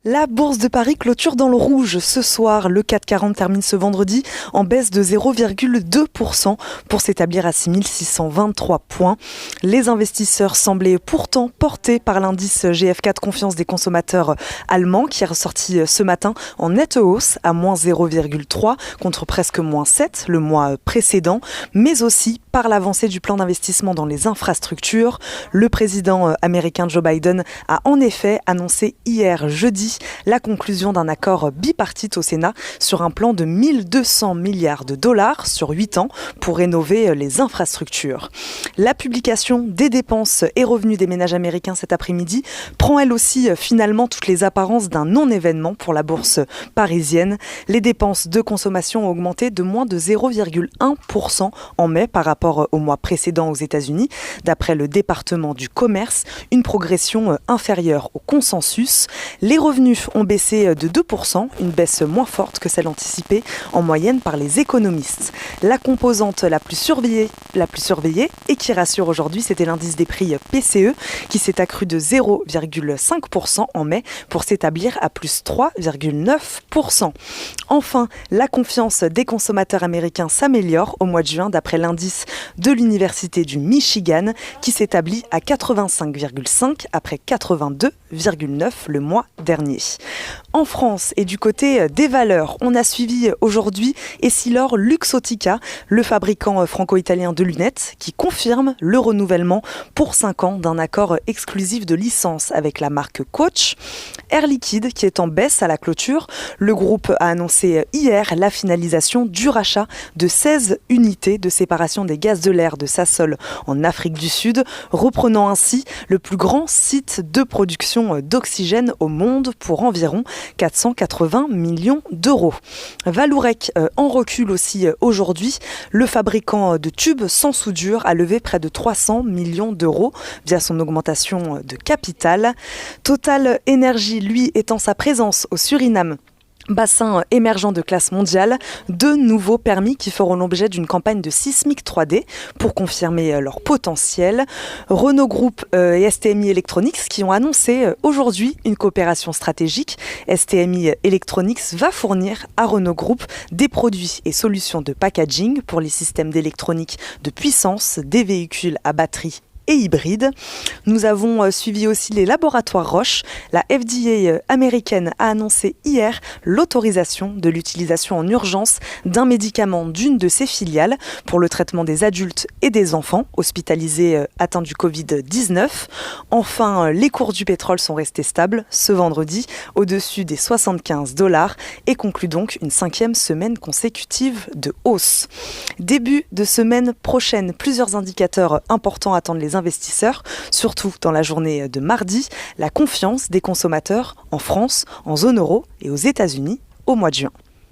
La bourse de Paris clôture dans le rouge ce soir. Le CAC 40 termine ce vendredi en baisse de 0,2% pour s'établir à 6623 points. Les investisseurs semblaient pourtant portés par l'indice GF4 confiance des consommateurs allemands qui est ressorti ce matin en nette hausse à moins 0,3 contre presque moins 7 le mois précédent, mais aussi par l'avancée du plan d'investissement dans les infrastructures. Le président américain Joe Biden a en effet annoncé hier jeudi la conclusion d'un accord bipartite au Sénat sur un plan de 1200 milliards de dollars sur 8 ans pour rénover les infrastructures. La publication des dépenses et revenus des ménages américains cet après-midi prend elle aussi finalement toutes les apparences d'un non-événement pour la bourse parisienne. Les dépenses de consommation ont augmenté de moins de 0,1% en mai par rapport au mois précédent aux États-Unis. D'après le département du commerce, une progression inférieure au consensus. Les revenus ont baissé de 2%, une baisse moins forte que celle anticipée en moyenne par les économistes. La composante la plus surveillée et qui rassure aujourd'hui, c'était l'indice des prix PCE qui s'est accru de 0,5% en mai pour s'établir à plus 3,9%. Enfin, la confiance des consommateurs américains s'améliore au mois de juin d'après l'indice de l'Université du Michigan qui s'établit à 85,5 après 82,9 le mois dernier. En France et du côté des valeurs, on a suivi aujourd'hui Essilor Luxottica, le fabricant franco-italien de lunettes, qui confirme le renouvellement pour 5 ans d'un accord exclusif de licence avec la marque Coach. Air Liquide, qui est en baisse à la clôture, le groupe a annoncé hier la finalisation du rachat de 16 unités de séparation des gaz de l'air de Sasol en Afrique du Sud, reprenant ainsi le plus grand site de production d'oxygène au monde pour environ 480 millions d'euros. Vallourec en recul aussi aujourd'hui. Le fabricant de tubes sans soudure a levé près de 300 millions d'euros via son augmentation de capital. Total Energy, lui, étant sa présence au Suriname, bassin émergent de classe mondiale, 2 nouveaux permis qui feront l'objet d'une campagne de sismique 3D pour confirmer leur potentiel. Renault Group et STMI Electronics qui ont annoncé aujourd'hui une coopération stratégique. STMI Electronics va fournir à Renault Group des produits et solutions de packaging pour les systèmes d'électronique de puissance des véhicules à batterie et hybride. Nous avons suivi aussi les laboratoires Roche. La FDA américaine a annoncé hier l'autorisation de l'utilisation en urgence d'un médicament d'une de ses filiales pour le traitement des adultes et des enfants hospitalisés atteints du Covid-19. Enfin, les cours du pétrole sont restés stables ce vendredi au-dessus des $75 et concluent donc une 5e semaine consécutive de hausse. Début de semaine prochaine, plusieurs indicateurs importants attendent les investisseurs, surtout dans la journée de mardi, la confiance des consommateurs en France, en zone euro et aux États-Unis au mois de juin.